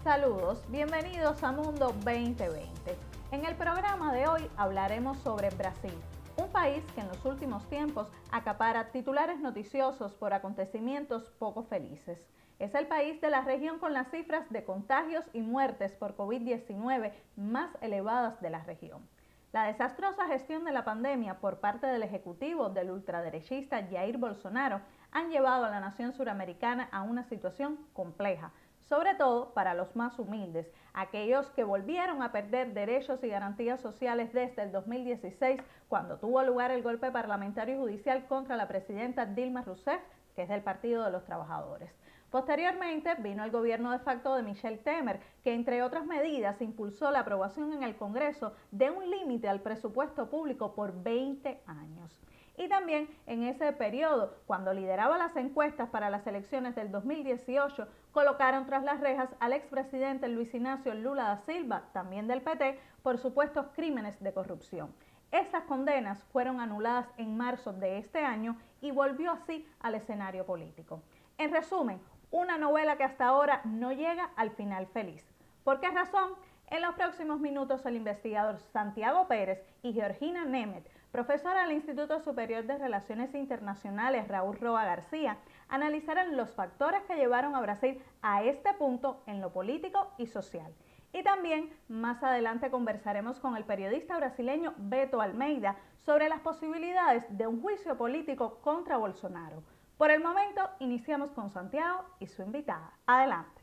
Saludos, bienvenidos a Mundo 2020. En el programa de hoy hablaremos sobre Brasil, un país que en los últimos tiempos acapara titulares noticiosos por acontecimientos poco felices. Es el país de la región con las cifras de contagios y muertes por COVID-19 más elevadas de la región. La desastrosa gestión de la pandemia por parte del ejecutivo del ultraderechista Jair Bolsonaro han llevado a la nación suramericana a una situación compleja, sobre todo para los más humildes, aquellos que volvieron a perder derechos y garantías sociales desde el 2016, cuando tuvo lugar el golpe parlamentario y judicial contra la presidenta Dilma Rousseff, que es del Partido de los Trabajadores. Posteriormente vino el gobierno de facto de Michel Temer, que entre otras medidas impulsó la aprobación en el Congreso de un límite al presupuesto público por 20 años. Y también en ese periodo, cuando lideraba las encuestas para las elecciones del 2018, colocaron tras las rejas al expresidente Luis Ignacio Lula da Silva, también del PT, por supuestos crímenes de corrupción. Estas condenas fueron anuladas en marzo de este año y volvió así al escenario político. En resumen, una novela que hasta ahora no llega al final feliz. ¿Por qué razón? En los próximos minutos el investigador Santiago Pérez y Georgina Nemeth, profesora del Instituto Superior de Relaciones Internacionales Raúl Roa García, analizarán los factores que llevaron a Brasil a este punto en lo político y social. Y también más adelante conversaremos con el periodista brasileño Beto Almeida sobre las posibilidades de un juicio político contra Bolsonaro. Por el momento, iniciamos con Santiago y su invitada. Adelante.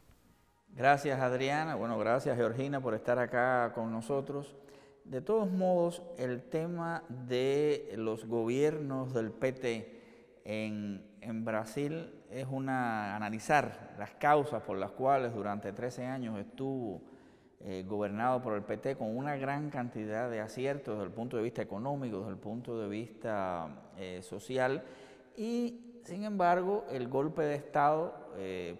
Gracias, Adriana. Bueno, gracias, Georgina, por estar acá con nosotros. De todos modos, el tema de los gobiernos del PT en Brasil es analizar las causas por las cuales durante 13 años estuvo gobernado por el PT con una gran cantidad de aciertos desde el punto de vista económico, desde el punto de vista social, y sin embargo el golpe de Estado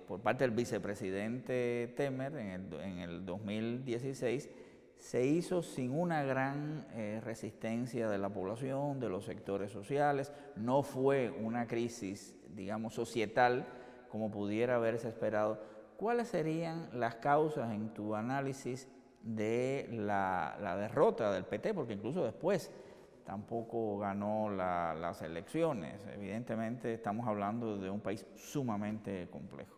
por parte del vicepresidente Temer en el 2016 se hizo sin una gran resistencia de la población, de los sectores sociales. No fue una crisis, digamos, societal como pudiera haberse esperado. ¿Cuáles serían las causas en tu análisis de la derrota del PT? Porque incluso después tampoco ganó las elecciones. Evidentemente estamos hablando de un país sumamente complejo.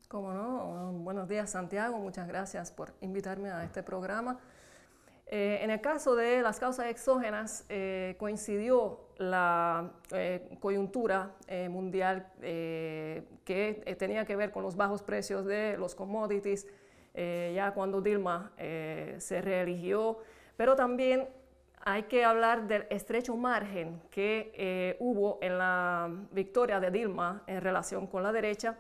Cómo no. Buenos días, Santiago. Muchas gracias por invitarme a este programa. En el caso de las causas exógenas, coincidió la coyuntura mundial que tenía que ver con los bajos precios de los commodities, ya cuando Dilma se reeligió, pero también hay que hablar del estrecho margen que hubo en la victoria de Dilma en relación con la derecha.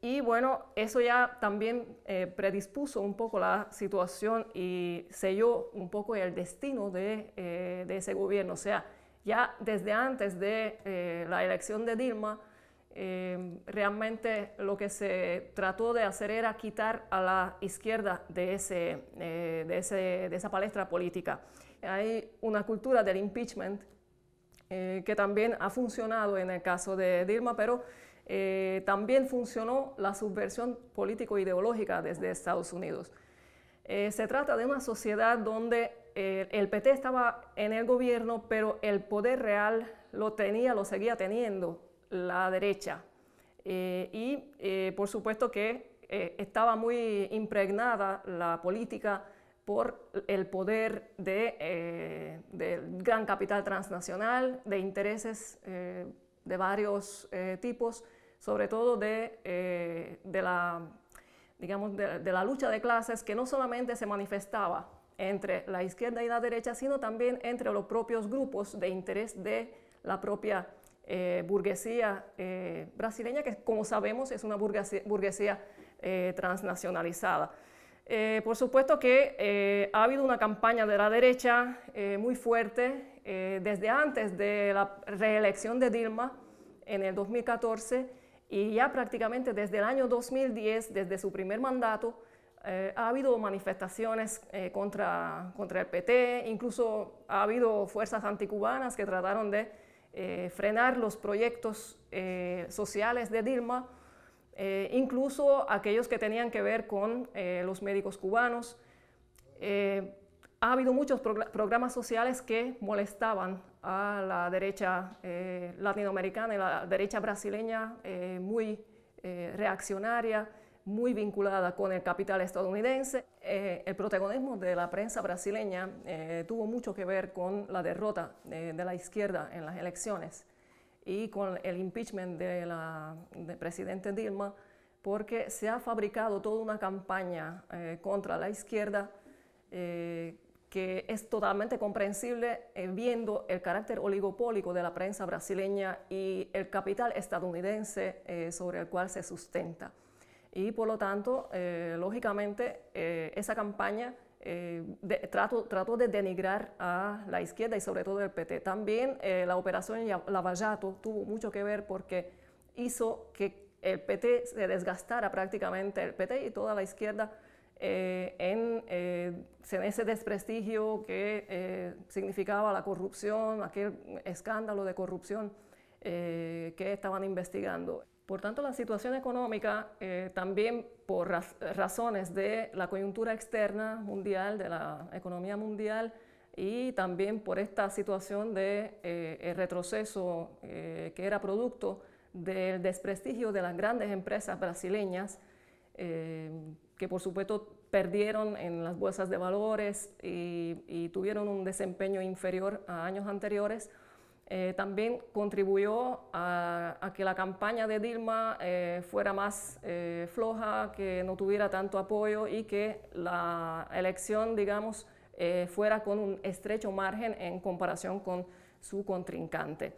Y bueno, eso ya también predispuso un poco la situación y selló un poco el destino de ese gobierno. O sea, ya desde antes de la elección de Dilma, realmente lo que se trató de hacer era quitar a la izquierda de esa palestra política. Hay una cultura del impeachment que también ha funcionado en el caso de Dilma, pero también funcionó la subversión político-ideológica desde Estados Unidos. Se trata de una sociedad donde el PT estaba en el gobierno, pero el poder real lo seguía teniendo la derecha. Por supuesto que estaba muy impregnada la política por el poder del gran capital transnacional, de intereses de varios tipos, sobre todo de la lucha de clases, que no solamente se manifestaba entre la izquierda y la derecha, sino también entre los propios grupos de interés de la propia burguesía brasileña, que como sabemos es una burguesía transnacionalizada. Por supuesto que ha habido una campaña de la derecha muy fuerte desde antes de la reelección de Dilma en el 2014, y ya prácticamente desde el año 2010, desde su primer mandato, ha habido manifestaciones contra el PT, incluso ha habido fuerzas anticubanas que trataron de frenar los proyectos sociales de Dilma. incluso aquellos que tenían que ver con los médicos cubanos. Ha habido muchos programas sociales que molestaban a la derecha latinoamericana y la derecha brasileña, muy reaccionaria, muy vinculada con el capital estadounidense. El protagonismo de la prensa brasileña tuvo mucho que ver con la derrota de la izquierda en las elecciones y con el impeachment del presidente Dilma, porque se ha fabricado toda una campaña contra la izquierda que es totalmente comprensible viendo el carácter oligopólico de la prensa brasileña y el capital estadounidense sobre el cual se sustenta. Y por lo tanto, lógicamente, esa campaña trató de denigrar a la izquierda y sobre todo el PT. También la operación Lava-Jato tuvo mucho que ver porque hizo que el PT se desgastara prácticamente, el PT y toda la izquierda, en ese desprestigio que significaba la corrupción, aquel escándalo de corrupción que estaban investigando. Por tanto, la situación económica, también por razones de la coyuntura externa mundial, de la economía mundial, y también por esta situación de el retroceso que era producto del desprestigio de las grandes empresas brasileñas, que por supuesto perdieron en las bolsas de valores y tuvieron un desempeño inferior a años anteriores. También contribuyó a que la campaña de Dilma fuera más floja, que no tuviera tanto apoyo y que la elección, digamos, fuera con un estrecho margen en comparación con su contrincante.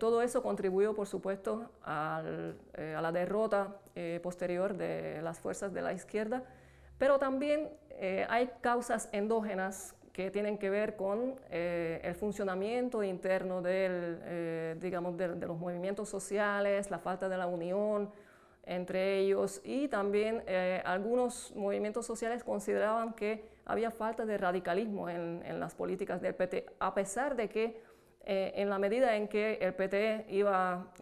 Todo eso contribuyó, por supuesto, a la derrota posterior de las fuerzas de la izquierda, pero también hay causas endógenas que tienen que ver con el funcionamiento interno digamos, de los movimientos sociales, la falta de la unión entre ellos, y también algunos movimientos sociales consideraban que había falta de radicalismo en las políticas del PT, a pesar de que en la medida en que el PT iba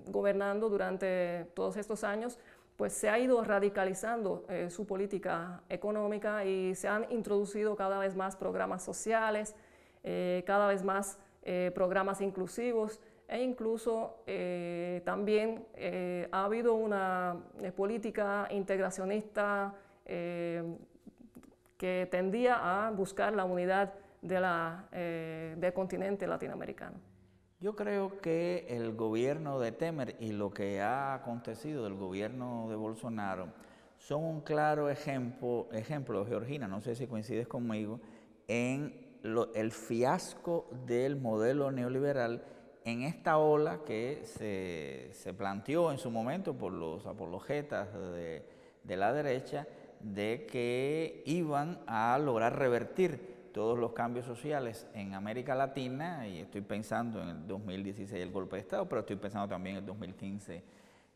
gobernando durante todos estos años, pues se ha ido radicalizando su política económica y se han introducido cada vez más programas sociales, cada vez más programas inclusivos, e incluso también ha habido una política integracionista que tendía a buscar la unidad del continente latinoamericano. Yo creo que el gobierno de Temer y lo que ha acontecido del gobierno de Bolsonaro son un claro ejemplo, Georgina, no sé si coincides conmigo, en el fiasco del modelo neoliberal en esta ola que se planteó en su momento por los apologetas de la derecha, de que iban a lograr revertir todos los cambios sociales en América Latina, y estoy pensando en el 2016 el golpe de Estado, pero estoy pensando también en el 2015,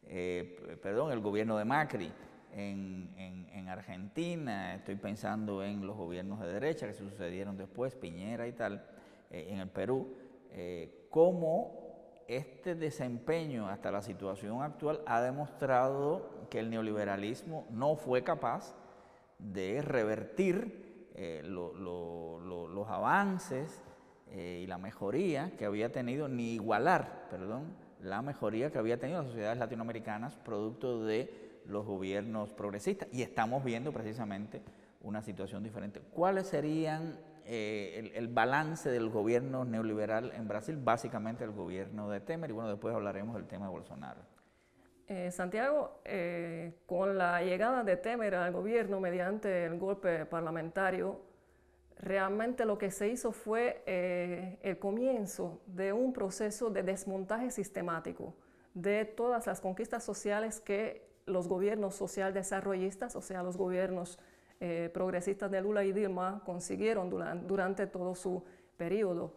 el gobierno de Macri en Argentina, estoy pensando en los gobiernos de derecha que se sucedieron después, Piñera y tal, en el Perú, cómo este desempeño hasta la situación actual ha demostrado que el neoliberalismo no fue capaz de revertir los avances y la mejoría que había tenido, ni igualar, la mejoría que había tenido las sociedades latinoamericanas producto de los gobiernos progresistas, y estamos viendo precisamente una situación diferente. ¿Cuáles serían el balance del gobierno neoliberal en Brasil? Básicamente el gobierno de Temer, y bueno, después hablaremos del tema de Bolsonaro. Santiago, con la llegada de Temer al gobierno mediante el golpe parlamentario, realmente lo que se hizo fue el comienzo de un proceso de desmontaje sistemático de todas las conquistas sociales que los gobiernos socialdesarrollistas, o sea, los gobiernos progresistas de Lula y Dilma, consiguieron durante todo su periodo.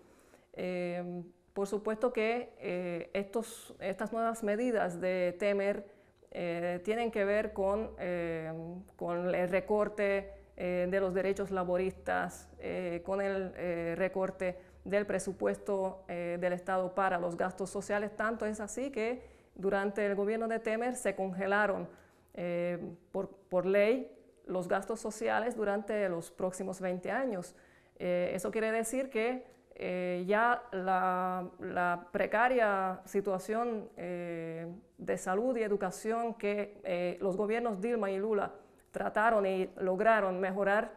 Por supuesto que estas nuevas medidas de Temer tienen que ver con el recorte de los derechos laboristas, con el recorte del presupuesto del Estado para los gastos sociales. Tanto es así que durante el gobierno de Temer se congelaron por ley los gastos sociales durante los próximos 20 años. Eso quiere decir que ya la precaria situación de salud y educación que los gobiernos Dilma y Lula trataron y lograron mejorar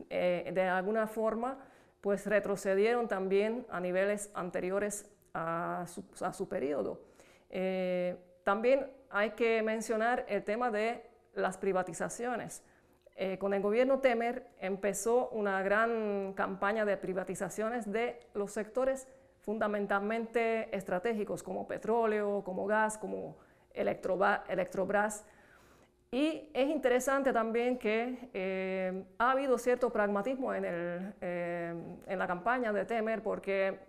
de alguna forma, pues retrocedieron también a niveles anteriores a su periodo. También hay que mencionar el tema de las privatizaciones. Con el gobierno Temer empezó una gran campaña de privatizaciones de los sectores fundamentalmente estratégicos como petróleo, como gas, como Electrobras. Y es interesante también que ha habido cierto pragmatismo en la campaña de Temer porque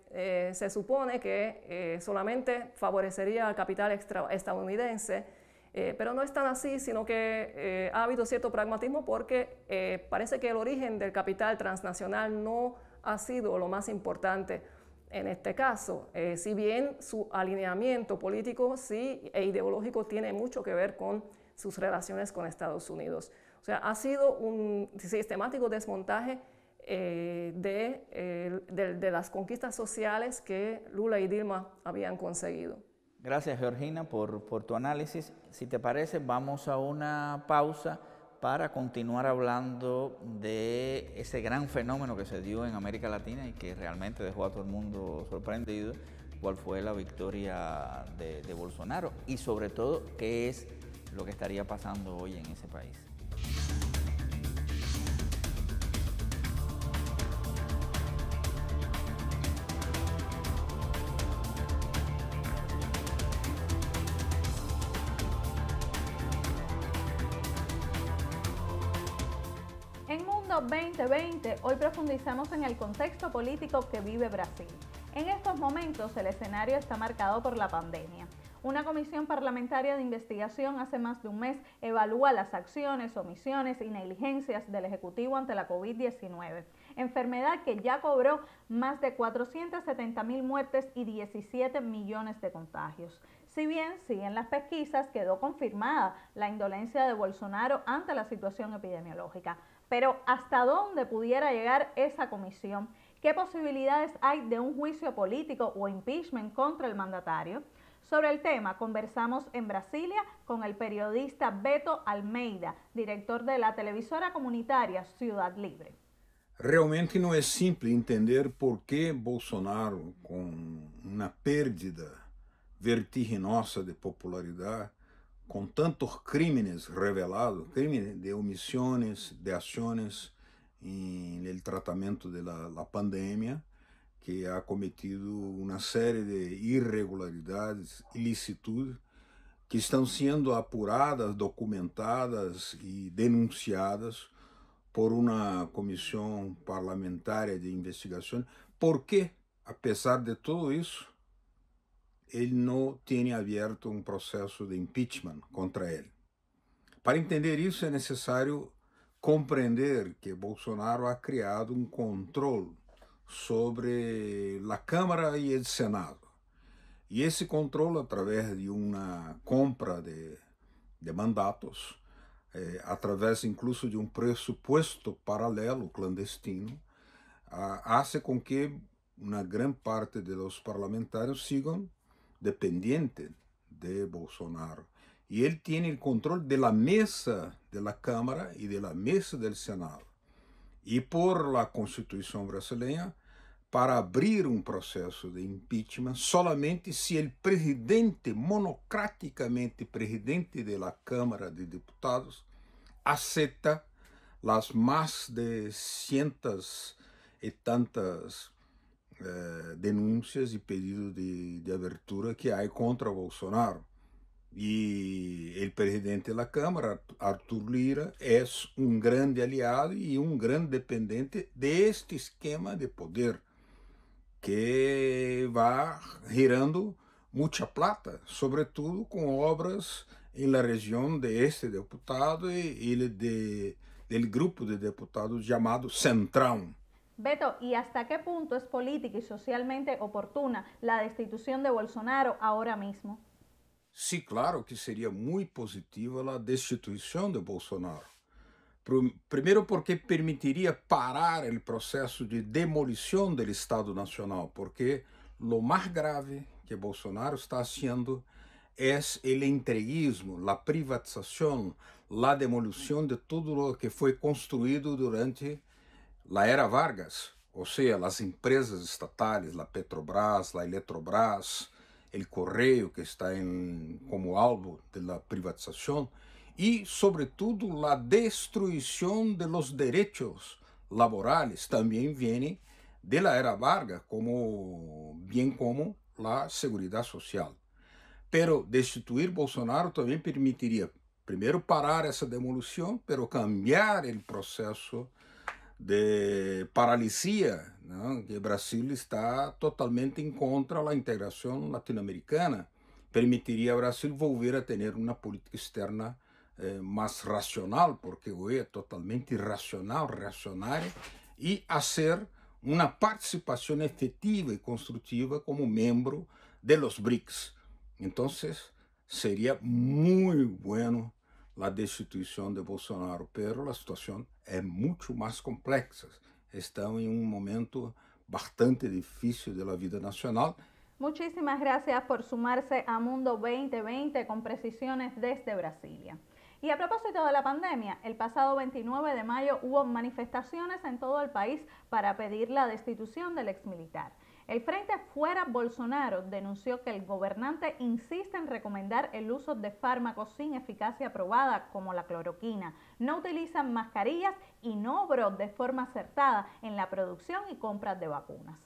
se supone que solamente favorecería al capital estadounidense, pero no es tan así, sino que ha habido cierto pragmatismo porque parece que el origen del capital transnacional no ha sido lo más importante en este caso, si bien su alineamiento político e ideológico tiene mucho que ver con sus relaciones con Estados Unidos. O sea, ha sido un sistemático desmontaje de las conquistas sociales que Lula y Dilma habían conseguido. Gracias, Georgina, por tu análisis. Si te parece, vamos a una pausa para continuar hablando de ese gran fenómeno que se dio en América Latina y que realmente dejó a todo el mundo sorprendido, cuál fue la victoria de Bolsonaro y sobre todo qué es lo que estaría pasando hoy en ese país. En Mundo 2020, hoy profundizamos en el contexto político que vive Brasil. En estos momentos, el escenario está marcado por la pandemia. Una comisión parlamentaria de investigación hace más de un mes evalúa las acciones, omisiones y negligencias del Ejecutivo ante la COVID-19, enfermedad que ya cobró más de 470.000 muertes y 17 millones de contagios. Si bien siguen las pesquisas, quedó confirmada la indolencia de Bolsonaro ante la situación epidemiológica. Pero ¿hasta dónde pudiera llegar esa comisión? ¿Qué posibilidades hay de un juicio político o impeachment contra el mandatario? Sobre el tema conversamos en Brasilia con el periodista Beto Almeida, director de la televisora comunitaria Ciudad Libre. Realmente não é simples entender por que Bolsonaro, com uma pérdida vertiginosa de popularidade, com tantos crímenes revelados, crímenes de omissões, de ações no tratamento da pandemia, que ha cometido uma série de irregularidades, ilicitudes, que estão sendo apuradas, documentadas e denunciadas por uma comissão parlamentar de investigação. Por que, apesar de tudo isso, ele não tem aberto um processo de impeachment contra ele? Para entender isso, é necessário compreender que Bolsonaro ha criado um controle sobre a Câmara e o Senado. E esse controle, através de uma compra de mandatos, através incluso de um pressuposto paralelo, clandestino, hace com que uma grande parte dos parlamentares sigam dependientes de Bolsonaro. E ele tem o controle da mesa da Câmara e da mesa do Senado. E por la Constituição brasileira, para abrir um processo de impeachment, solamente se o presidente, monocraticamente presidente da Câmara de Deputados, aceita as mais de cientos e tantas denúncias e pedidos de abertura que há contra Bolsonaro. E o presidente da Câmara, Arthur Lira, é um grande aliado e um grande dependente deste esquema de poder que vai girando muita plata, sobretudo com obras na região deste deputado e do grupo de deputados chamado Centrão. Beto, ¿y hasta qué punto es política y socialmente oportuna la destitución de Bolsonaro ahora mismo? Sí, claro que sería muy positiva la destituição de Bolsonaro. Primeiro porque permitiria parar o processo de demolição do Estado Nacional, porque o mais grave que Bolsonaro está fazendo é o entreguismo, a privatização, a demolição de tudo o que foi construído durante a era Vargas, ou seja, as empresas estatais, a Petrobras, a Eletrobras, o Correio, que está como alvo da privatização, e, sobretudo, a destruição de los derechos laborales também vem de la era Vargas, bem como a seguridade social. Pero destituir Bolsonaro também permitiria, primeiro, parar essa demolição, pero cambiar o processo de paralisia, né, que o Brasil está totalmente em contra da integração latino-americana, permitiria ao Brasil volver a ter uma política externa mais racional, porque hoje é totalmente irracional, reacionária, e fazer uma participação efetiva e construtiva como membro de los BRICS. Então, seria muito bueno a destituição de Bolsonaro, pero a situação é muito mais complexa. Estão em momento bastante difícil da vida nacional. Muchísimas gracias por sumarse a Mundo 2020 con precisiones desde Brasilia. Y a propósito de la pandemia, el pasado 29 de mayo hubo manifestaciones en todo el país para pedir la destitución del exmilitar. El Frente Fuera Bolsonaro denunció que el gobernante insiste en recomendar el uso de fármacos sin eficacia probada como la cloroquina, no utilizan mascarillas y no obró de forma acertada en la producción y compra de vacunas.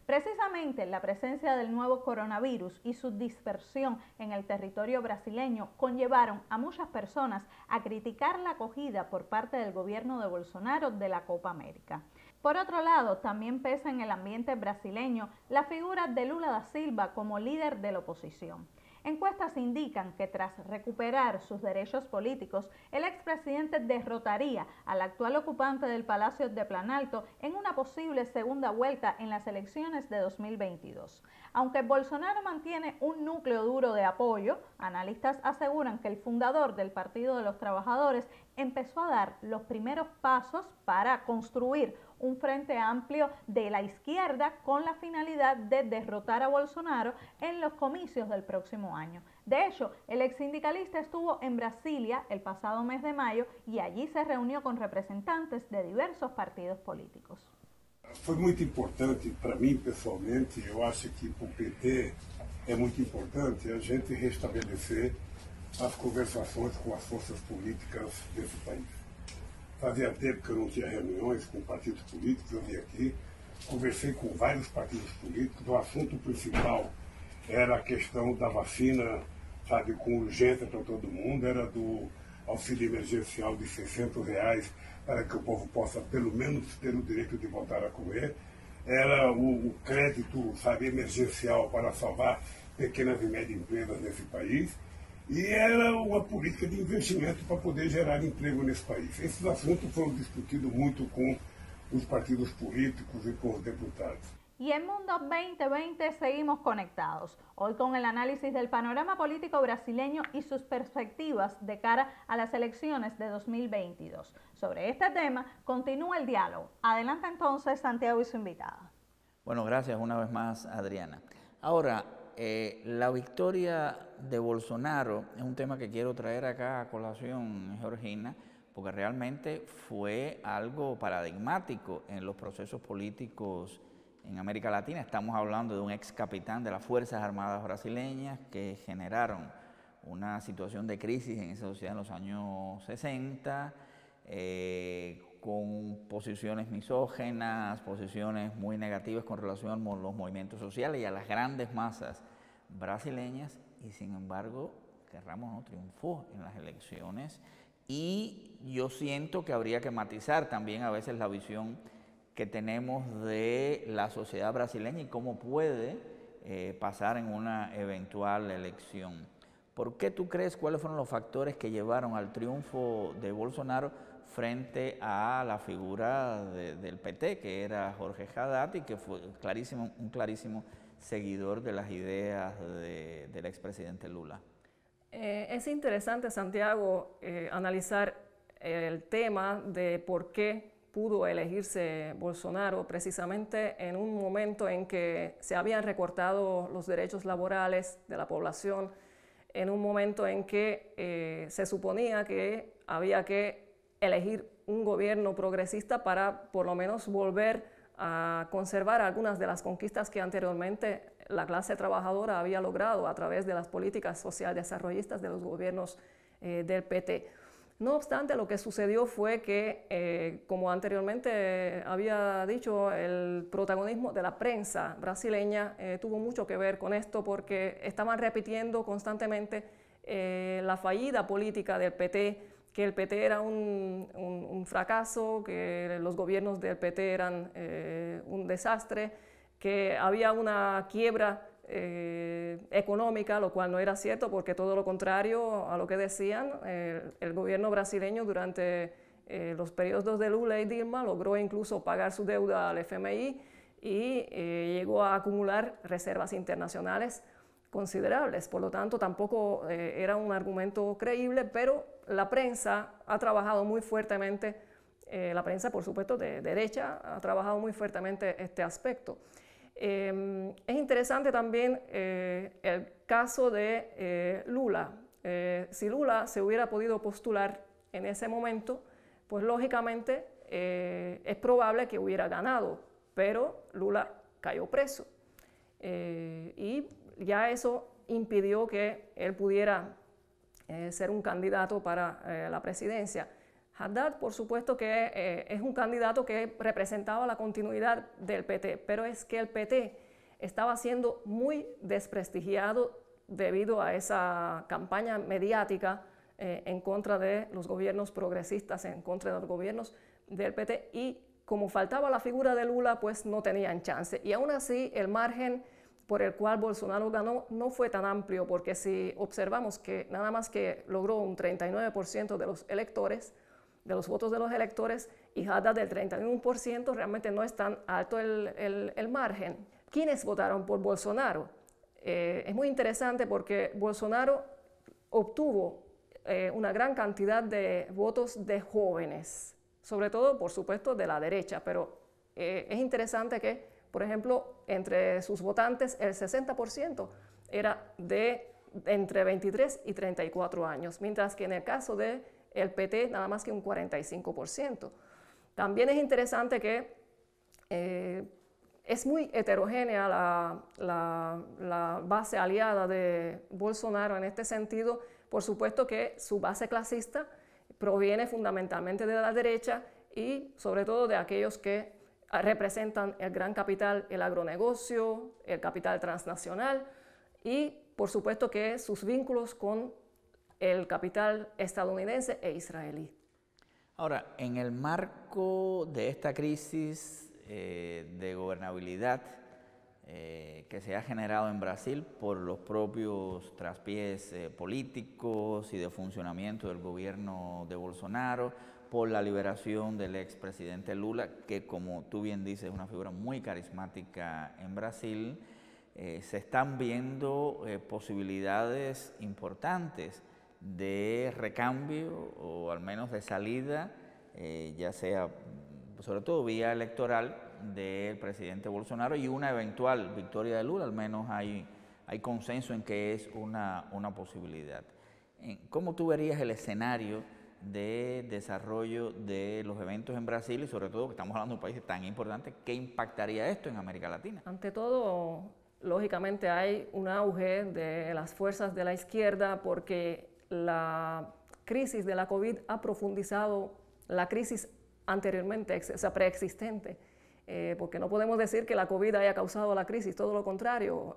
Precisamente la presencia del nuevo coronavirus y su dispersión en el territorio brasileño conllevaron a muchas personas a criticar la acogida por parte del gobierno de Bolsonaro de la Copa América. Por otro lado, también pesa en el ambiente brasileño la figura de Lula da Silva como líder de la oposición. Encuestas indican que tras recuperar sus derechos políticos, el expresidente derrotaría al actual ocupante del Palacio de Planalto en una posible segunda vuelta en las elecciones de 2022. Aunque Bolsonaro mantiene un núcleo duro de apoyo, analistas aseguran que el fundador del Partido de los Trabajadores empezó a dar los primeros pasos para construir un frente amplio de la izquierda con la finalidad de derrotar a Bolsonaro en los comicios del próximo año. De hecho, el ex-sindicalista estuvo en Brasilia el pasado mes de mayo y allí se reunió con representantes de diversos partidos políticos. Foi muito importante para mim, pessoalmente, eu acho que para o PT é muito importante a gente restabelecer as conversações com as forças políticas desse país. Fazia tempo que eu não tinha reuniões com partidos políticos, eu vim aqui, conversei com vários partidos políticos, o assunto principal era a questão da vacina, sabe, com urgência para todo mundo, era do auxílio emergencial de R$600 para que o povo possa pelo menos ter o direito de voltar a comer, era o crédito, sabe, emergencial para salvar pequenas e médias empresas nesse país, e era uma política de investimento para poder gerar emprego nesse país. Esses assuntos foram discutidos muito com os partidos políticos e com os deputados. Y en Mundo 2020 seguimos conectados, hoy con el análisis del panorama político brasileño y sus perspectivas de cara a las elecciones de 2022. Sobre este tema continúa el diálogo. Adelante entonces Santiago y su invitada. Bueno, gracias una vez más, Adriana. Ahora, la victoria de Bolsonaro es un tema que quiero traer acá a colación, Georgina, porque realmente fue algo paradigmático en los procesos políticos en América Latina. Estamos hablando de un ex capitán de las Fuerzas Armadas brasileñas que generaron una situación de crisis en esa sociedad en los años 60, con posiciones misógenas, posiciones muy negativas con relación a los movimientos sociales y a las grandes masas brasileñas, y sin embargo, querramos no, triunfó en las elecciones, y yo siento que habría que matizar también a veces la visión que tenemos de la sociedad brasileña y cómo puede pasar en una eventual elección. ¿Por qué tú crees cuáles fueron los factores que llevaron al triunfo de Bolsonaro frente a la figura del PT, que era Jorge Haddad y que fue un clarísimo seguidor de las ideas del expresidente Lula? Es interesante, Santiago, analizar el tema de por qué pudo elegirse Bolsonaro precisamente en un momento en que se habían recortado los derechos laborales de la población, en un momento en que se suponía que había que elegir un gobierno progresista para por lo menos volver a conservar algunas de las conquistas que anteriormente la clase trabajadora había logrado a través de las políticas socialdesarrollistas de los gobiernos del PT. No obstante, lo que sucedió fue que, como anteriormente había dicho, el protagonismo de la prensa brasileña tuvo mucho que ver con esto, porque estaban repitiendo constantemente la fallida política del PT, que el PT era un fracaso, que los gobiernos del PT eran un desastre, que había una quiebra económica, lo cual no era cierto, porque todo lo contrario a lo que decían, el gobierno brasileño durante los periodos de Lula y Dilma logró incluso pagar su deuda al FMI y llegó a acumular reservas internacionales considerables. Por lo tanto, tampoco era un argumento creíble, pero la prensa ha trabajado muy fuertemente, la prensa, por supuesto, de derecha, ha trabajado muy fuertemente este aspecto. Es interesante también el caso de Lula. Si Lula se hubiera podido postular en ese momento, pues lógicamente es probable que hubiera ganado, pero Lula cayó preso. Y ya eso impidió que él pudiera ser un candidato para la presidencia. Haddad, por supuesto que es un candidato que representaba la continuidad del PT, pero es que el PT estaba siendo muy desprestigiado debido a esa campaña mediática en contra de los gobiernos progresistas, en contra de los gobiernos del PT, y como faltaba la figura de Lula, pues no tenían chance. Y aún así, el margen por el cual Bolsonaro ganó no fue tan amplio, porque si observamos que nada más que logró un 39% de los electores, de los votos de los electores, y Haddad del 31%, realmente no es tan alto el margen. ¿Quiénes votaron por Bolsonaro? Es muy interesante porque Bolsonaro obtuvo una gran cantidad de votos de jóvenes, sobre todo, por supuesto, de la derecha, pero es interesante que, por ejemplo, entre sus votantes, el 60% era de entre 23 y 34 años, mientras que en el caso de el PT nada más que un 45%. También es interesante que es muy heterogénea la base aliada de Bolsonaro en este sentido. Por supuesto que su base clasista proviene fundamentalmente de la derecha y sobre todo de aquellos que representan el gran capital, el agronegocio, el capital transnacional y por supuesto que sus vínculos con el capital estadounidense e israelí. Ahora, en el marco de esta crisis de gobernabilidad que se ha generado en Brasil por los propios traspiés políticos y de funcionamiento del gobierno de Bolsonaro, por la liberación del expresidente Lula, que como tú bien dices es una figura muy carismática en Brasil, se están viendo posibilidades importantes de recambio o al menos de salida, ya sea sobre todo vía electoral del presidente Bolsonaro y una eventual victoria de Lula, al menos hay consenso en que es una posibilidad. ¿Cómo tú verías el escenario de desarrollo de los eventos en Brasil y sobre todo que estamos hablando de un país tan importante, qué impactaría esto en América Latina? Ante todo, lógicamente hay un auge de las fuerzas de la izquierda porque la crisis de la COVID ha profundizado la crisis anteriormente, o sea, preexistente, porque no podemos decir que la COVID haya causado la crisis, todo lo contrario,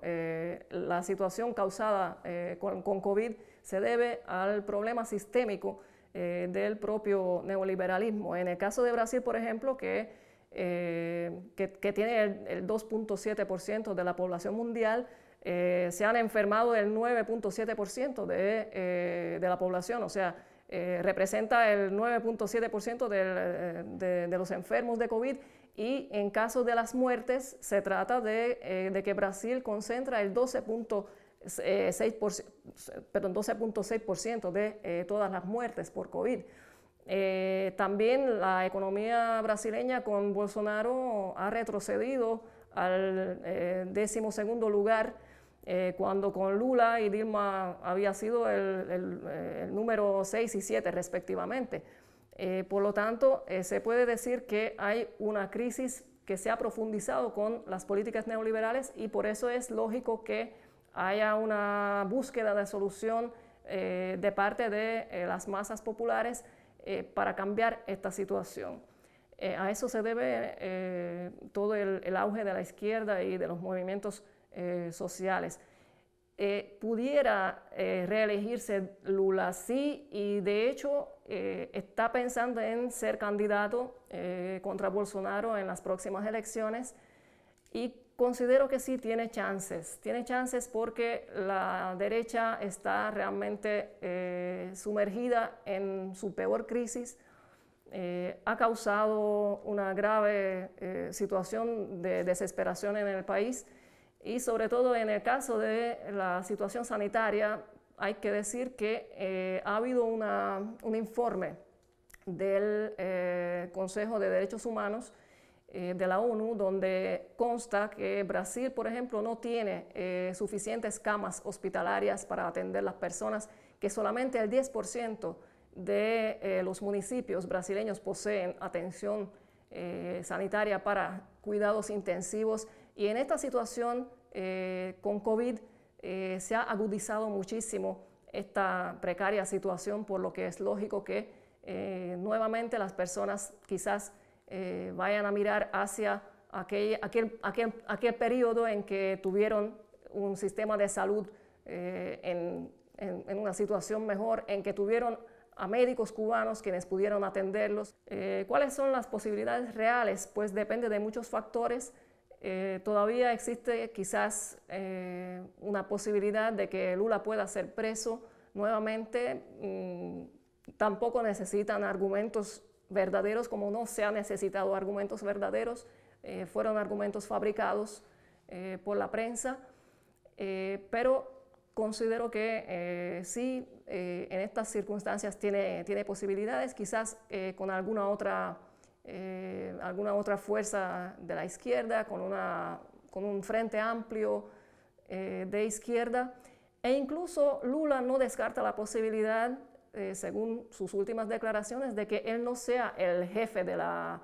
la situación causada con COVID se debe al problema sistémico del propio neoliberalismo. En el caso de Brasil, por ejemplo, que tiene el 2.7% de la población mundial, se han enfermado el 9.7% de la población, o sea, representa el 9.7% de los enfermos de COVID y en caso de las muertes se trata de que Brasil concentra el 12.7% 12.6% de todas las muertes por COVID. También la economía brasileña con Bolsonaro ha retrocedido al 12º lugar, cuando con Lula y Dilma había sido el número 6 y 7 respectivamente. Por lo tanto, se puede decir que hay una crisis que se ha profundizado con las políticas neoliberales, y por eso es lógico que haya una búsqueda de solución de parte de las masas populares para cambiar esta situación. A eso se debe todo el auge de la izquierda y de los movimientos sociales. Pudiera reelegirse Lula, sí, y de hecho está pensando en ser candidato contra Bolsonaro en las próximas elecciones, y considero que sí tiene chances porque la derecha está realmente sumergida en su peor crisis. Ha causado una grave situación de desesperación en el país, y sobre todo en el caso de la situación sanitaria hay que decir que ha habido un informe del Consejo de Derechos Humanos de la ONU, donde consta que Brasil, por ejemplo, no tiene suficientes camas hospitalarias para atender las personas, que solamente el 10% de los municipios brasileños poseen atención sanitaria para cuidados intensivos, y en esta situación con COVID se ha agudizado muchísimo esta precaria situación, por lo que es lógico que nuevamente las personas quizás vayan a mirar hacia aquel periodo en que tuvieron un sistema de salud en una situación mejor, en que tuvieron a médicos cubanos quienes pudieron atenderlos. ¿Cuáles son las posibilidades reales? Pues depende de muchos factores. Todavía existe quizás una posibilidad de que Lula pueda ser preso nuevamente. Tampoco necesitan argumentos verdaderos, como no se han necesitado argumentos verdaderos, fueron argumentos fabricados por la prensa, pero considero que sí, en estas circunstancias tiene posibilidades, quizás con alguna otra fuerza de la izquierda, con un frente amplio de izquierda, e incluso Lula no descarta la posibilidad, según sus últimas declaraciones, de que él no sea el jefe de la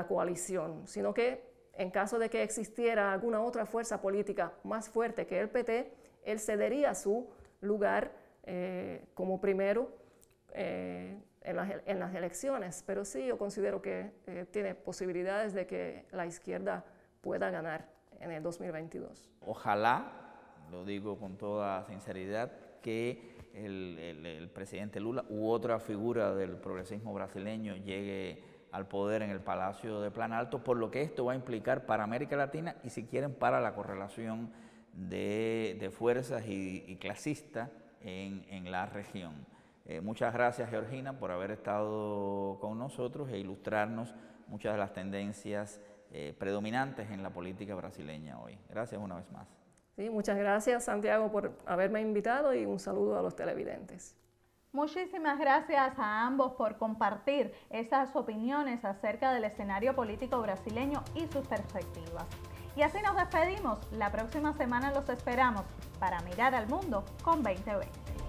coalición, sino que en caso de que existiera alguna otra fuerza política más fuerte que el PT, él cedería su lugar como primero en las elecciones. Pero sí, yo considero que tiene posibilidades de que la izquierda pueda ganar en el 2022. Ojalá, lo digo con toda sinceridad, que el presidente Lula u otra figura del progresismo brasileño llegue al poder en el Palacio de Planalto, por lo que esto va a implicar para América Latina y, si quieren, para la correlación de fuerzas y clasistas en la región. Muchas gracias, Georgina, por haber estado con nosotros e ilustrarnos muchas de las tendencias predominantes en la política brasileña hoy. Gracias una vez más. Sí, muchas gracias, Santiago, por haberme invitado, y un saludo a los televidentes. Muchísimas gracias a ambos por compartir esas opiniones acerca del escenario político brasileño y sus perspectivas. Y así nos despedimos. La próxima semana los esperamos para mirar al mundo con 2020.